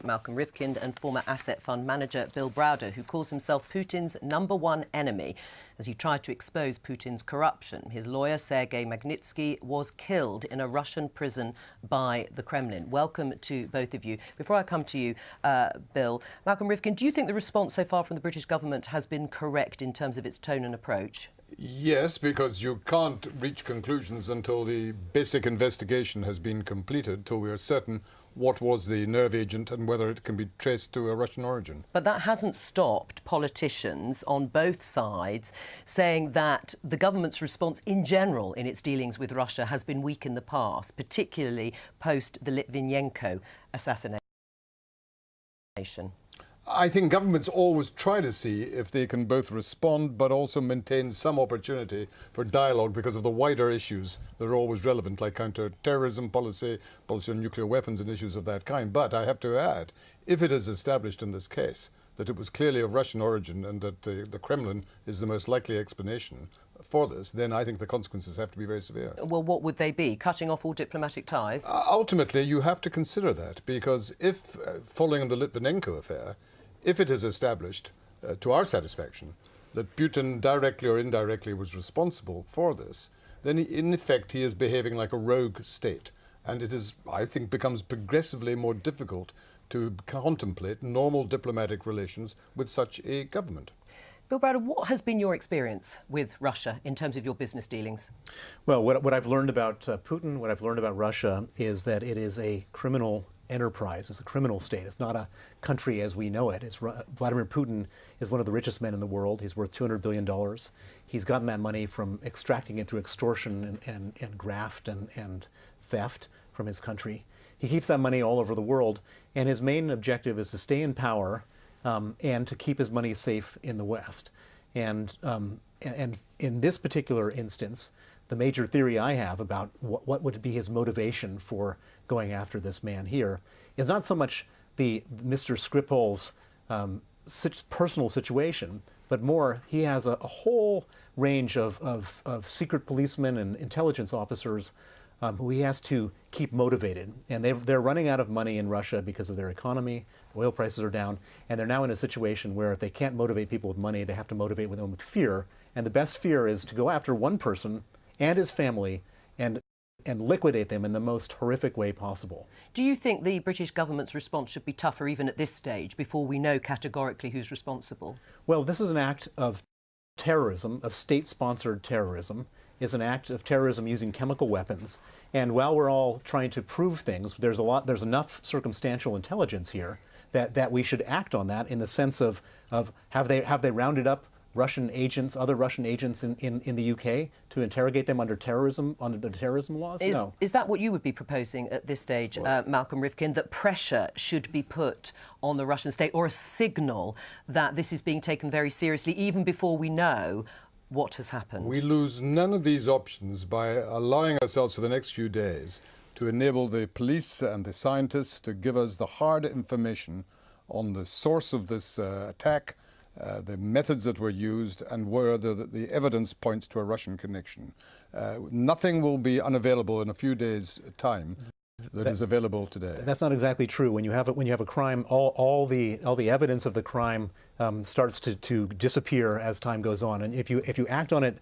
Malcolm Rifkind and former asset fund manager Bill Browder, who calls himself Putin's #1 enemy as he tried to expose Putin's corruption. His lawyer, Sergei Magnitsky, was killed in a Russian prison by the Kremlin. Welcome to both of you. Before I come to you, Bill, Malcolm Rifkind, do you think the response so far from the British government has been correct in terms of its tone and approach? Yes, because you can't reach conclusions until the basic investigation has been completed, till we are certain what was the nerve agent and whether it can be traced to a Russian origin. But that hasn't stopped politicians on both sides saying that the government's response in general in its dealings with Russia has been weak in the past, particularly post the Litvinenko assassination. I think governments always try to see if they can both respond but also maintain some opportunity for dialogue because of the wider issues that are always relevant, like counter-terrorism policy, policy on nuclear weapons and issues of that kind. But I have to add, if it is established in this case that it was clearly of Russian origin and that the Kremlin is the most likely explanation for this, then I think the consequences have to be very severe. Well, what would they be? Cutting off all diplomatic ties? Ultimately, you have to consider that, because if, following on the Litvinenko affair, if it is established, to our satisfaction, that Putin directly or indirectly was responsible for this, then in effect he is behaving like a rogue state. And it is, I think, becomes progressively more difficult to contemplate normal diplomatic relations with such a government. Bill Browder, what has been your experience with Russia in terms of your business dealings? Well, what I've learned about Putin, what I've learned about Russia is that it is a criminal enterprise. It's a criminal state. It's not a country as we know it. Vladimir Putin is one of the richest men in the world. He's worth $200 billion. He's gotten that money from extracting it through extortion and graft and theft from his country. He keeps that money all over the world, and his main objective is to stay in power and to keep his money safe in the West. And in this particular instance, the major theory I have about what would be his motivation for going after this man here is not so much the Mr. Skripal's personal situation, but more he has a whole range of secret policemen and intelligence officers who he has to keep motivated. And they're running out of money in Russia because of their economy. The oil prices are down, and they're now in a situation where if they can't motivate people with money, they have to motivate them with fear. And the best fear is to go after one person and his family and liquidate them in the most horrific way possible. Do you think the British government's response should be tougher even at this stage, before we know categorically who's responsible? Well, this is an act of terrorism, of state-sponsored terrorism. It's an act of terrorism using chemical weapons. And while we're all trying to prove things, there's enough circumstantial intelligence here that we should act on that in the sense of have they rounded up Russian agents, other Russian agents in the UK to interrogate them under the terrorism laws? No. Is that what you would be proposing at this stage, Malcolm Rifkind, that pressure should be put on the Russian state, or a signal that this is being taken very seriously even before we know what has happened? We lose none of these options by allowing ourselves for the next few days to enable the police and the scientists to give us the hard information on the source of this attack, the methods that were used, and where the evidence points to a Russian connection. Nothing will be unavailable in a few days' time that is available today. That's not exactly true. When you have a crime, all the evidence of the crime starts to disappear as time goes on. And if you act on it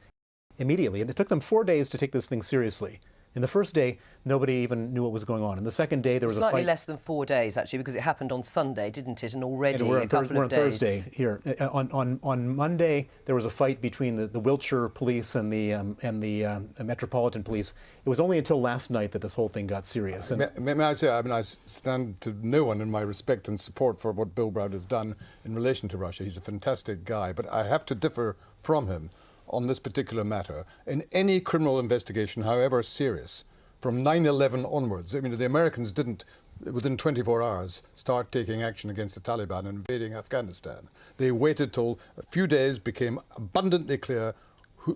immediately, and it took them 4 days to take this thing seriously. In the first day, nobody even knew what was going on. In the second day, there was a fight. Slightly less than 4 days, actually, because it happened on Sunday, didn't it? And already a couple of days. We're on Thursday here. On Monday, there was a fight between the Wiltshire police and the Metropolitan Police. It was only until last night that this whole thing got serious. May I say, I stand to no one in my respect and support for what Bill Browder has done in relation to Russia. He's a fantastic guy, but I have to differ from him on this particular matter. In any criminal investigation, however serious, from 9/11 onwards, I mean, the Americans didn't, within 24 hours, start taking action against the Taliban and invading Afghanistan. They waited till a few days became abundantly clear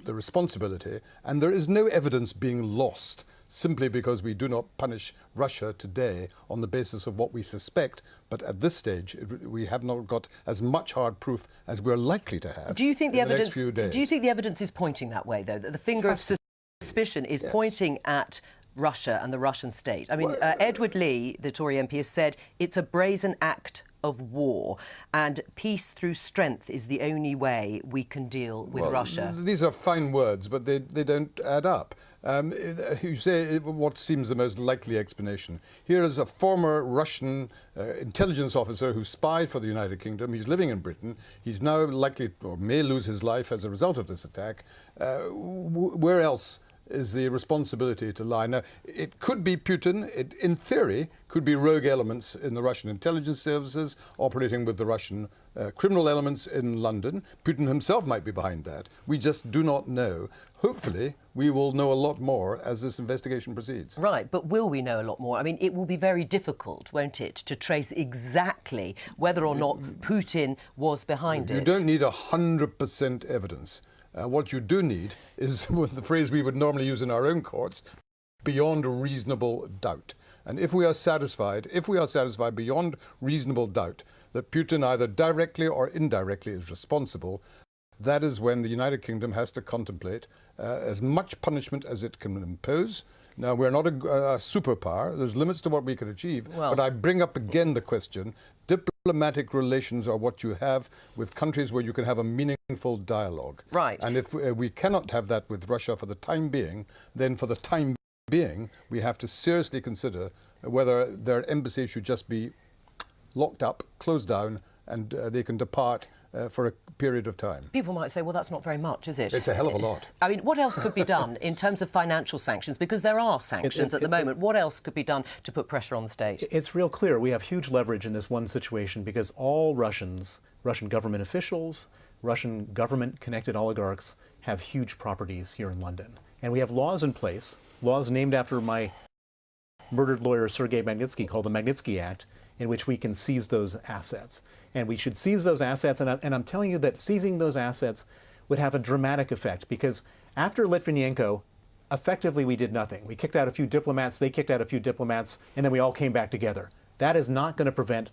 the responsibility, and there is no evidence being lost simply because we do not punish Russia today on the basis of what we suspect. But at this stage, we have not got as much hard proof as we're likely to have. Do you think the evidence? Next few days. Do you think the evidence is pointing that way, though? That the finger of suspicion is pointing at Russia and the Russian state? I mean, Edward Lee, the Tory MP, has said it's a brazen act of war, and peace through strength is the only way we can deal with Russia. These are fine words, but they don't add up. You say what seems the most likely explanation. Here is a former Russian intelligence officer who spied for the United Kingdom. He's living in Britain. He's now likely or may lose his life as a result of this attack. Where else is the responsibility to lie? Now, it could be Putin. It, in theory, could be rogue elements in the Russian intelligence services operating with the Russian criminal elements in London. Putin himself might be behind that. We just do not know. Hopefully, we will know a lot more as this investigation proceeds. Right, but will we know a lot more? I mean, it will be very difficult, won't it, to trace exactly whether or not Putin was behind it. You don't need 100% evidence. What you do need is, with the phrase we would normally use in our own courts, beyond reasonable doubt. And if we are satisfied beyond reasonable doubt that Putin either directly or indirectly is responsible, that is when the United Kingdom has to contemplate as much punishment as it can impose. Now, we're not a superpower. There's limits to what we can achieve. Well, but I bring up again the question, diplomatic relations are what you have with countries where you can have a meaningful dialogue. Right. And if we cannot have that with Russia for the time being, then for the time being, we have to seriously consider whether their embassy should just be locked up, closed down, and they can depart for a period of time. People might say, well, that's not very much, is it? It's a hell of a lot. I mean, what else could be done in terms of financial sanctions? Because there are sanctions at the moment. What else could be done to put pressure on the state? It's real clear. We have huge leverage in this one situation because all Russians, Russian government officials, Russian government-connected oligarchs have huge properties here in London. And we have laws in place, laws named after my murdered lawyer Sergei Magnitsky, called the Magnitsky Act, in which we can seize those assets. And we should seize those assets, and I'm telling you that seizing those assets would have a dramatic effect, because after Litvinenko, effectively we did nothing. We kicked out a few diplomats, they kicked out a few diplomats, and then we all came back together. That's not going to prevent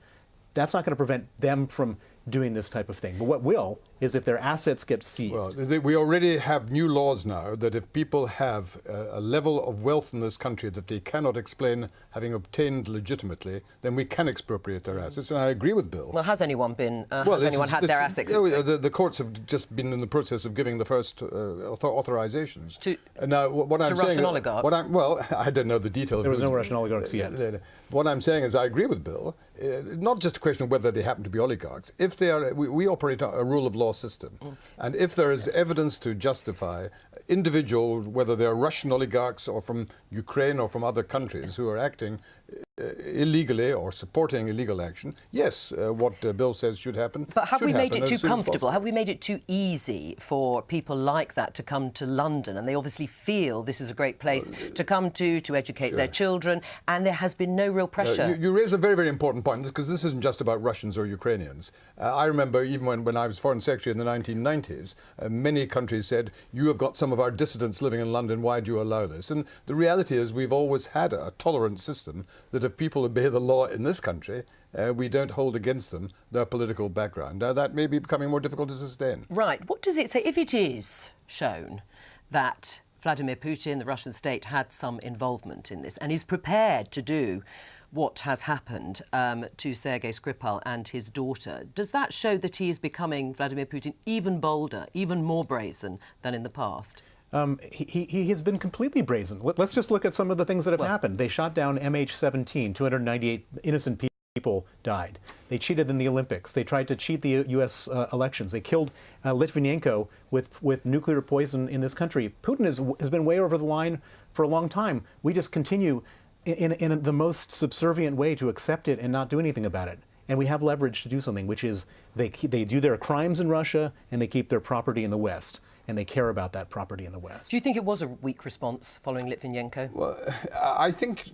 them from doing this type of thing. But what will is if their assets get seized. Well, we already have new laws now that if people have a level of wealth in this country that they cannot explain having obtained legitimately, then we can expropriate their assets. And I agree with Bill. Well, has anyone been? Has anyone had their assets? The courts have just been in the process of giving the first authorizations To now, what I'm saying, Russian oligarchs? Well, I don't know the details. There was no Russian oligarchs yet. What I'm saying is I agree with Bill. Not just a question of whether they happen to be oligarchs. If they are, we operate a rule of law system. And if there is evidence to justify individuals, whether they're Russian oligarchs or from Ukraine or from other countries who are acting illegally or supporting illegal action, yes, what Bill says should happen. But have we made it too comfortable? Have we made it too easy for people like that to come to London? And they obviously feel this is a great place to come to educate their children, and there has been no real pressure. You raise a very, very important point, because this isn't just about Russians or Ukrainians. I remember even when I was Foreign Secretary in the 1990s, many countries said, you have got some of our dissidents living in London, why do you allow this? And the reality is we've always had a tolerant system that if people obey the law in this country, we don't hold against them their political background. That may be becoming more difficult to sustain. Right. What does it say? If it is shown that Vladimir Putin, the Russian state, had some involvement in this and is prepared to do what has happened to Sergei Skripal and his daughter, does that show that he is becoming, Vladimir Putin, even bolder, even more brazen than in the past? He has been completely brazen. Let's just look at some of the things that have happened. They shot down MH17, 298 innocent people died. They cheated in the Olympics. They tried to cheat the U.S. elections. They killed Litvinenko with nuclear poison in this country. Putin has been way over the line for a long time. We just continue in the most subservient way to accept it and not do anything about it. And we have leverage to do something, which is they do their crimes in Russia and they keep their property in the West. And they care about that property in the West. Do you think it was a weak response following Litvinenko? Well, I think,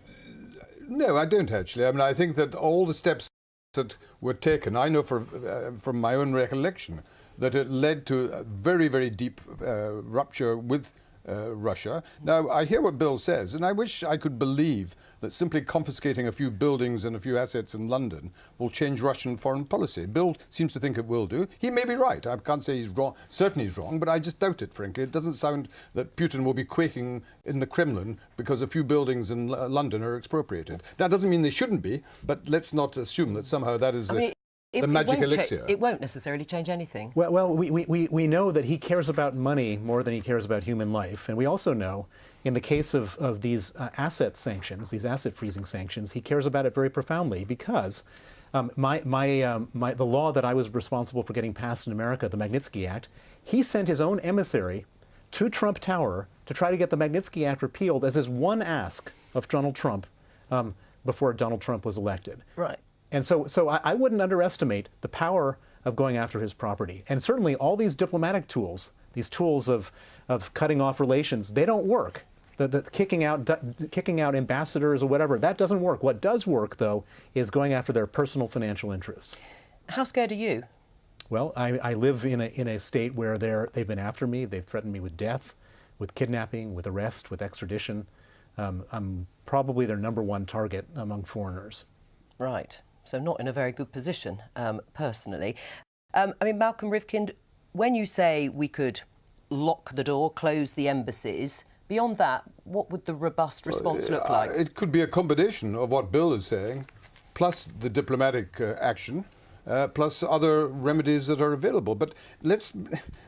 no, I don't actually. I mean, I think that all the steps that were taken, I know from my own recollection, that it led to a very, very deep rupture with Russia. Now, I hear what Bill says, and I wish I could believe that simply confiscating a few buildings and a few assets in London will change Russian foreign policy. Bill seems to think it will do. He may be right. I can't say he's wrong. Certainly he's wrong, but I just doubt it, frankly. It doesn't sound that Putin will be quaking in the Kremlin because a few buildings in London are expropriated. That doesn't mean they shouldn't be, but let's not assume that somehow that is the magic elixir. It won't necessarily change anything. Well, we know that he cares about money more than he cares about human life. And we also know, in the case of these asset sanctions, these asset freezing sanctions, he cares about it very profoundly because the law that I was responsible for getting passed in America, the Magnitsky Act, he sent his own emissary to Trump Tower to try to get the Magnitsky Act repealed as his one ask of Donald Trump before Donald Trump was elected. Right. And so I wouldn't underestimate the power of going after his property. And certainly all these diplomatic tools, these tools of cutting off relations, they don't work. The kicking out ambassadors or whatever, that doesn't work. What does work, though, is going after their personal financial interests. How scared are you? Well, I live in a state where they've been after me. They've threatened me with death, with kidnapping, with arrest, with extradition. I'm probably their #1 target among foreigners. Right. So not in a very good position, personally. I mean, Malcolm Rifkind, when you say we could lock the door, close the embassies, beyond that, what would the robust response look like? It could be a combination of what Bill is saying, plus the diplomatic action, plus other remedies that are available. But let's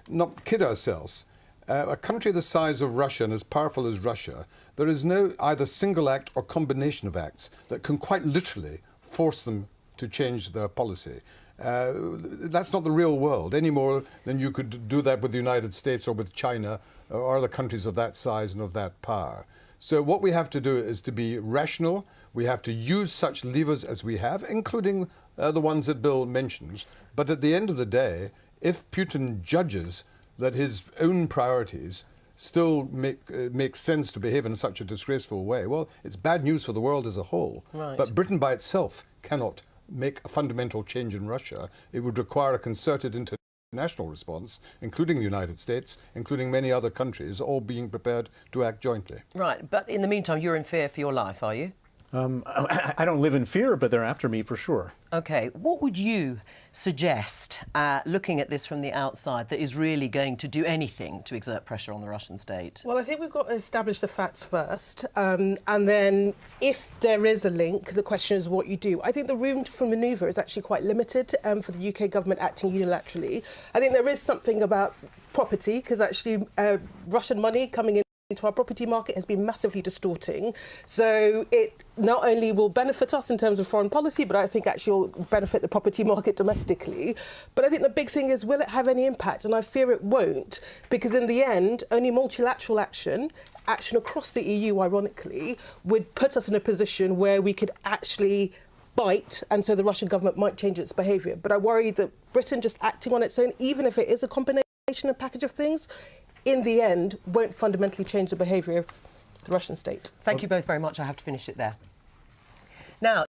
not kid ourselves. A country the size of Russia and as powerful as Russia, there is no either single act or combination of acts that can quite literally force them to change their policy. That's not the real world any more than you could do that with the United States or with China or other countries of that size and of that power. So what we have to do is to be rational. We have to use such levers as we have, including the ones that Bill mentions. But at the end of the day, if Putin judges that his own priorities still make sense to behave in such a disgraceful way, well, it's bad news for the world as a whole. Right. But Britain by itself cannot make a fundamental change in Russia. It would require a concerted international response, including the United States, including many other countries, all being prepared to act jointly. Right, but in the meantime, you're in fear for your life, are you? I don't live in fear, but they're after me for sure. OK, what would you suggest, looking at this from the outside, that is really going to do anything to exert pressure on the Russian state? Well, I think we've got to establish the facts first, and then if there is a link, the question is what you do. I think the room for manoeuvre is actually quite limited for the UK government acting unilaterally. I think there is something about property, because actually Russian money coming into our property market has been massively distorting. So it not only will benefit us in terms of foreign policy, but I think actually will benefit the property market domestically. But I think the big thing is, will it have any impact? And I fear it won't, because in the end, only multilateral action across the EU, ironically, would put us in a position where we could actually bite, and so the Russian government might change its behaviour. But I worry that Britain just acting on its own, even if it is a combination and package of things, in the end, won't fundamentally change the behaviour of the Russian state. Thank you both very much. I have to finish it there. Now,